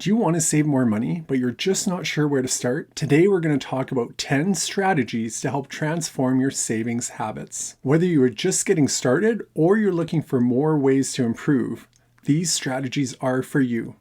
Do you want to save more money, but you're just not sure where to start? Today, we're going to talk about 10 strategies to help transform your savings habits. Whether you are just getting started or you're looking for more ways to improve, these strategies are for you.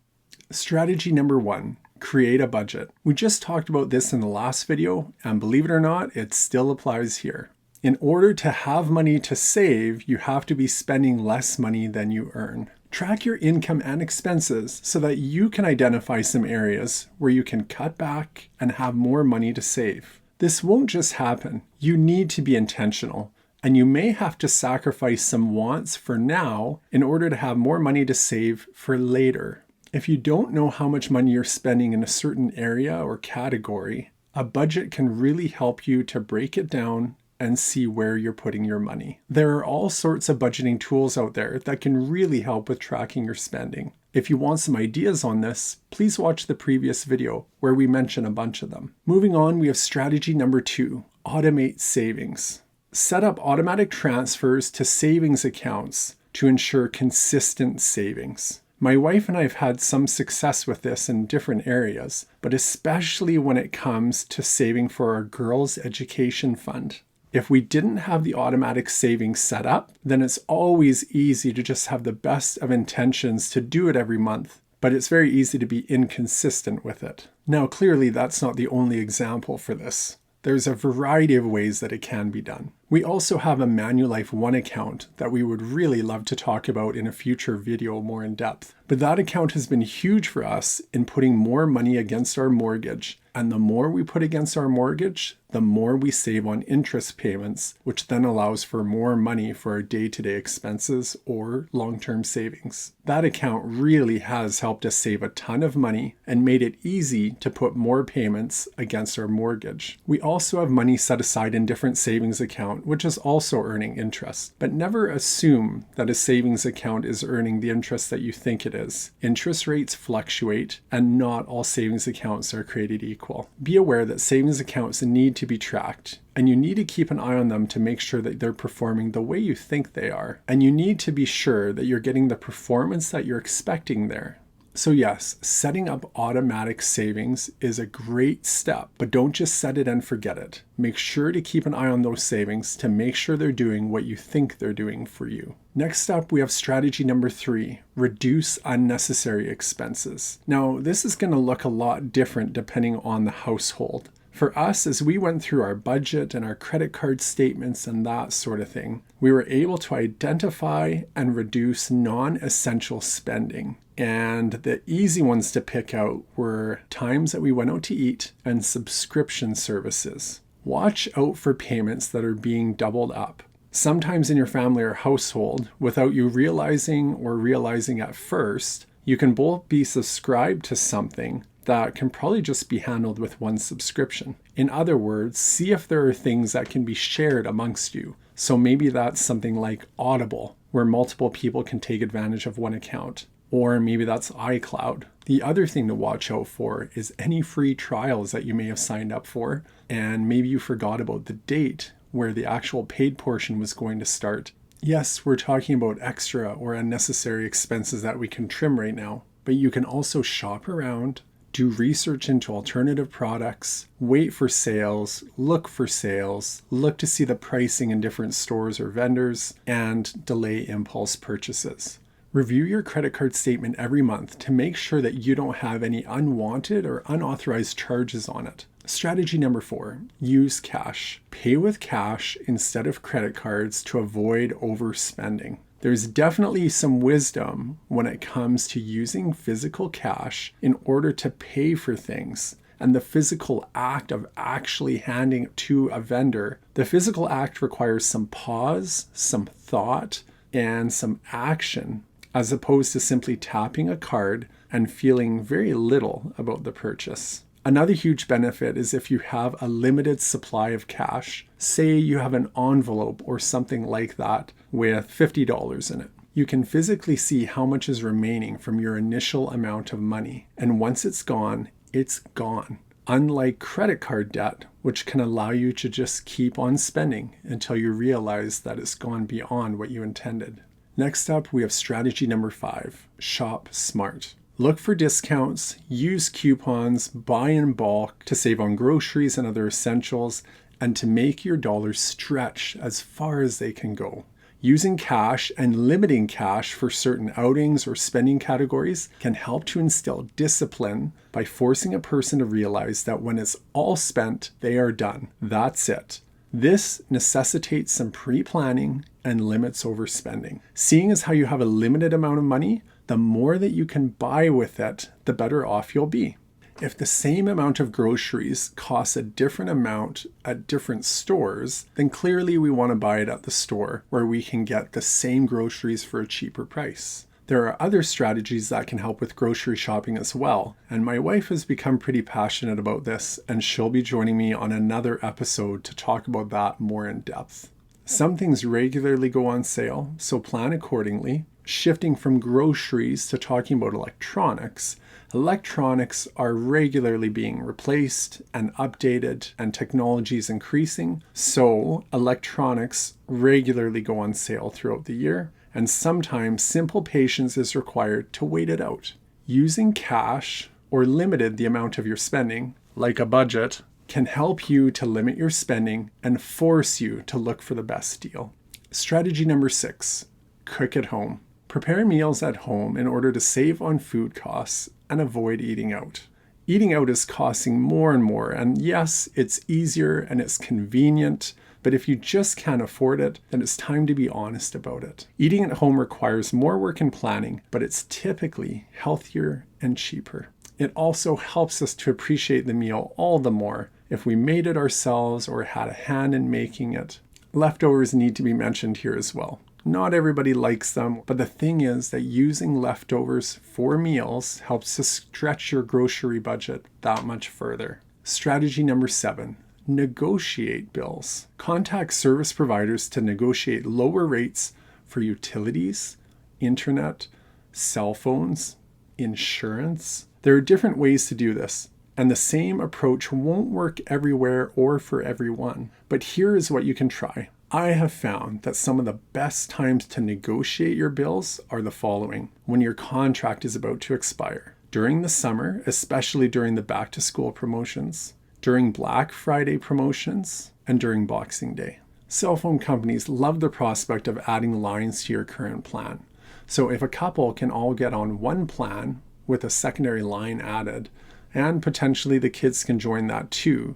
Strategy number 1, create a budget. We just talked about this in the last video, and believe it or not, it still applies here. In order to have money to save, you have to be spending less money than you earn. Track your income and expenses so that you can identify some areas where you can cut back and have more money to save. This won't just happen. You need to be intentional, and you may have to sacrifice some wants for now in order to have more money to save for later. If you don't know how much money you're spending in a certain area or category, a budget can really help you to break it down and see where you're putting your money. There are all sorts of budgeting tools out there that can really help with tracking your spending. If you want some ideas on this, please watch the previous video where we mention a bunch of them. Moving on, we have strategy number 2, automate savings. Set up automatic transfers to savings accounts to ensure consistent savings. My wife and I have had some success with this in different areas, but especially when it comes to saving for our girls' education fund. If we didn't have the automatic savings set up, then it's always easy to just have the best of intentions to do it every month, but it's very easy to be inconsistent with it. Now, clearly, that's not the only example for this. There's a variety of ways that it can be done. We also have a Manulife One account that we would really love to talk about in a future video more in depth. But that account has been huge for us in putting more money against our mortgage. And the more we put against our mortgage, the more we save on interest payments, which then allows for more money for our day-to-day expenses or long-term savings. That account really has helped us save a ton of money and made it easy to put more payments against our mortgage. We also have money set aside in different savings accounts, which is also earning interest. But never assume that a savings account is earning the interest that you think it is. Interest rates fluctuate, and not all savings accounts are created equal. Be aware that savings accounts need to be tracked, and you need to keep an eye on them to make sure that they're performing the way you think they are. And you need to be sure that you're getting the performance that you're expecting there. So yes, setting up automatic savings is a great step, but don't just set it and forget it. Make sure to keep an eye on those savings to make sure they're doing what you think they're doing for you. Next up, we have strategy number 3, reduce unnecessary expenses. Now, this is going to look a lot different depending on the household. For us, as we went through our budget and our credit card statements and that sort of thing, we were able to identify and reduce non-essential spending. And the easy ones to pick out were times that we went out to eat and subscription services. Watch out for payments that are being doubled up. Sometimes in your family or household, without you realizing at first, you can both be subscribed to something that can probably just be handled with one subscription. In other words, see if there are things that can be shared amongst you. So maybe that's something like Audible, where multiple people can take advantage of one account. Or maybe that's iCloud. The other thing to watch out for is any free trials that you may have signed up for, and maybe you forgot about the date where the actual paid portion was going to start. Yes, we're talking about extra or unnecessary expenses that we can trim right now, but you can also shop around, do research into alternative products, wait for sales, look to see the pricing in different stores or vendors, and delay impulse purchases. Review your credit card statement every month to make sure that you don't have any unwanted or unauthorized charges on it. Strategy number 4, use cash. Pay with cash instead of credit cards to avoid overspending. There's definitely some wisdom when it comes to using physical cash in order to pay for things. And the physical act of actually handing it to a vendor, the physical act requires some pause, some thought, and some action, as opposed to simply tapping a card and feeling very little about the purchase. Another huge benefit is if you have a limited supply of cash. Say you have an envelope or something like that with $50 in it. You can physically see how much is remaining from your initial amount of money. And once it's gone, it's gone. Unlike credit card debt, which can allow you to just keep on spending until you realize that it's gone beyond what you intended. Next up, we have strategy number 5, shop smart. Look for discounts, use coupons, buy in bulk to save on groceries and other essentials, and to make your dollars stretch as far as they can go. Using cash and limiting cash for certain outings or spending categories can help to instill discipline by forcing a person to realize that when it's all spent, they are done. That's it. This necessitates some pre-planning and limits overspending. Seeing as how you have a limited amount of money, the more that you can buy with it, the better off you'll be. If the same amount of groceries costs a different amount at different stores, then clearly we want to buy it at the store where we can get the same groceries for a cheaper price. There are other strategies that can help with grocery shopping as well, and my wife has become pretty passionate about this, and she'll be joining me on another episode to talk about that more in depth. Some things regularly go on sale, so plan accordingly. Shifting from groceries to talking about electronics, electronics are regularly being replaced and updated, and technology is increasing, so electronics regularly go on sale throughout the year, and sometimes simple patience is required to wait it out. Using cash or limited the amount of your spending, like a budget, can help you to limit your spending and force you to look for the best deal. Strategy number 6, cook at home. Prepare meals at home in order to save on food costs and avoid eating out. Eating out is costing more and more, and yes, it's easier and it's convenient, but if you just can't afford it, then it's time to be honest about it. Eating at home requires more work and planning, but it's typically healthier and cheaper. It also helps us to appreciate the meal all the more if we made it ourselves or had a hand in making it. Leftovers need to be mentioned here as well. Not everybody likes them, but the thing is that using leftovers for meals helps to stretch your grocery budget that much further. Strategy number 7, negotiate bills. Contact service providers to negotiate lower rates for utilities, internet, cell phones, insurance. There are different ways to do this, and the same approach won't work everywhere or for everyone. But here is what you can try. I have found that some of the best times to negotiate your bills are the following: when your contract is about to expire, during the summer, especially during the back to school promotions, during Black Friday promotions, and during Boxing Day. Cell phone companies love the prospect of adding lines to your current plan. So if a couple can all get on one plan with a secondary line added, and potentially the kids can join that too,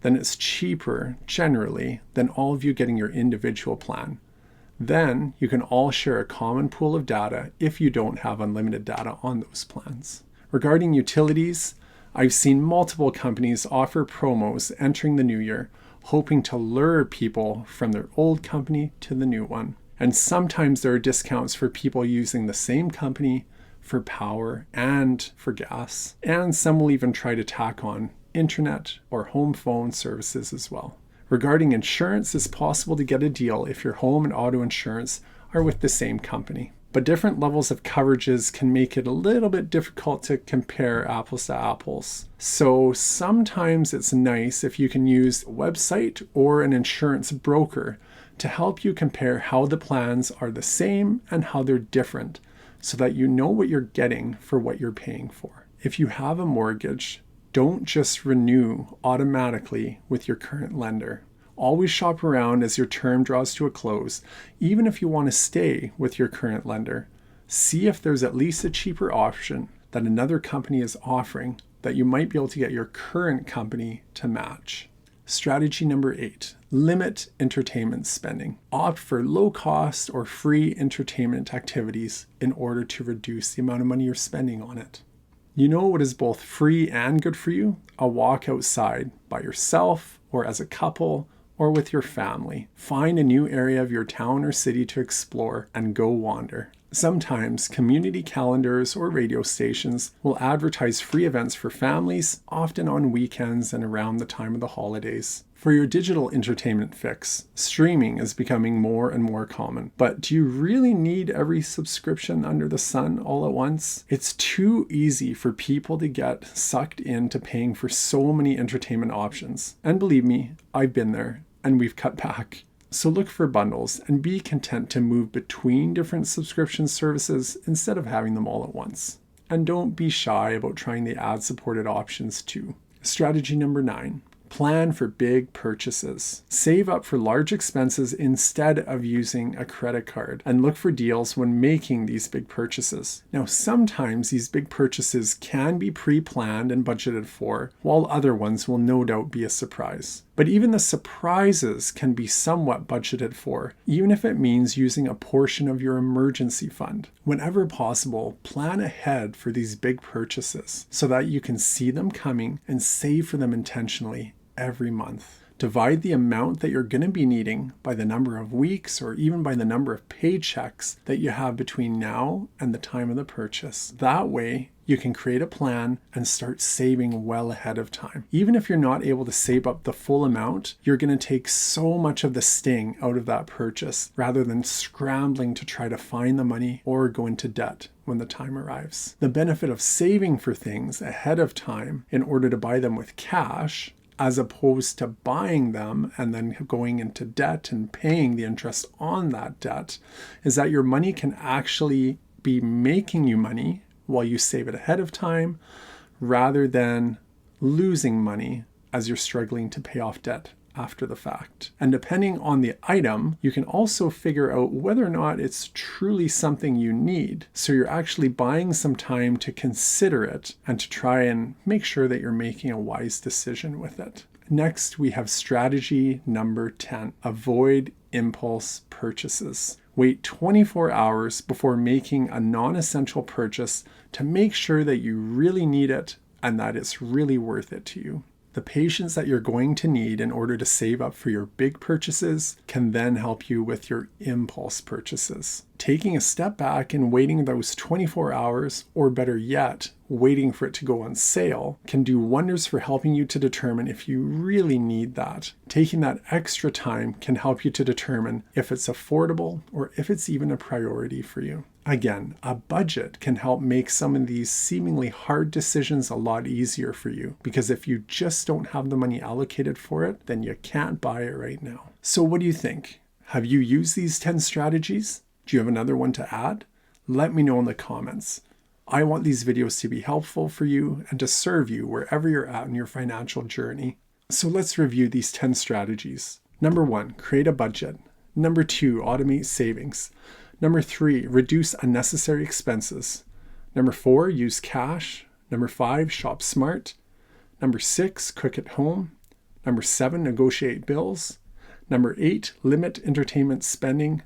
then it's cheaper generally than all of you getting your individual plan. Then you can all share a common pool of data if you don't have unlimited data on those plans. Regarding utilities, I've seen multiple companies offer promos entering the new year, hoping to lure people from their old company to the new one. And sometimes there are discounts for people using the same company for power and for gas. And some will even try to tack on internet or home phone services as well. Regarding insurance, it's possible to get a deal if your home and auto insurance are with the same company. But different levels of coverages can make it a little bit difficult to compare apples to apples. So sometimes it's nice if you can use a website or an insurance broker to help you compare how the plans are the same and how they're different, so that you know what you're getting for what you're paying for. If you have a mortgage, don't just renew automatically with your current lender. Always shop around as your term draws to a close, even if you want to stay with your current lender. See if there's at least a cheaper option that another company is offering that you might be able to get your current company to match. Strategy number 8, limit entertainment spending. Opt for low cost or free entertainment activities in order to reduce the amount of money you're spending on it. You know what is both free and good for you? A walk outside by yourself or as a couple or with your family. Find a new area of your town or city to explore and go wander. Sometimes community calendars or radio stations will advertise free events for families, often on weekends and around the time of the holidays. For your digital entertainment fix, streaming is becoming more and more common. But do you really need every subscription under the sun all at once? It's too easy for people to get sucked into paying for so many entertainment options. And believe me, I've been there and we've cut back. So look for bundles and be content to move between different subscription services instead of having them all at once. And don't be shy about trying the ad-supported options too. Strategy number 9. Plan for big purchases. Save up for large expenses instead of using a credit card and look for deals when making these big purchases. Now, sometimes these big purchases can be pre-planned and budgeted for, while other ones will no doubt be a surprise. But even the surprises can be somewhat budgeted for, even if it means using a portion of your emergency fund. Whenever possible, plan ahead for these big purchases so that you can see them coming and save for them intentionally every month. Divide the amount that you're going to be needing by the number of weeks or even by the number of paychecks that you have between now and the time of the purchase. That way, you can create a plan and start saving well ahead of time. Even if you're not able to save up the full amount, you're going to take so much of the sting out of that purchase rather than scrambling to try to find the money or go into debt when the time arrives. The benefit of saving for things ahead of time in order to buy them with cash, as opposed to buying them and then going into debt and paying the interest on that debt, is that your money can actually be making you money while you save it ahead of time, rather than losing money as you're struggling to pay off debt after the fact. And depending on the item, you can also figure out whether or not it's truly something you need. So you're actually buying some time to consider it and to try and make sure that you're making a wise decision with it. Next, we have strategy number 10. Avoid impulse purchases. Wait 24 hours before making a non-essential purchase to make sure that you really need it and that it's really worth it to you. The patience that you're going to need in order to save up for your big purchases can then help you with your impulse purchases. Taking a step back and waiting those 24 hours, or better yet, waiting for it to go on sale, can do wonders for helping you to determine if you really need that. Taking that extra time can help you to determine if it's affordable or if it's even a priority for you. Again, a budget can help make some of these seemingly hard decisions a lot easier for you, because if you just don't have the money allocated for it, then you can't buy it right now. So what do you think? Have you used these 10 strategies? Do you have another one to add? Let me know in the comments. I want these videos to be helpful for you and to serve you wherever you're at in your financial journey. So let's review these 10 strategies. Number 1, create a budget. Number 2, automate savings. Number 3, reduce unnecessary expenses. Number 4, use cash. Number 5, shop smart. Number 6, cook at home. Number 7, negotiate bills. Number 8, limit entertainment spending.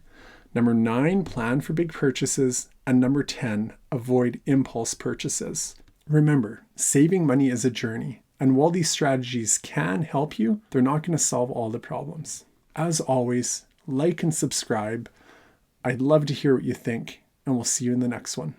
Number 9, plan for big purchases. And number 10, avoid impulse purchases. Remember, saving money is a journey. And while these strategies can help you, they're not going to solve all the problems. As always, like and subscribe. I'd love to hear what you think, and we'll see you in the next one.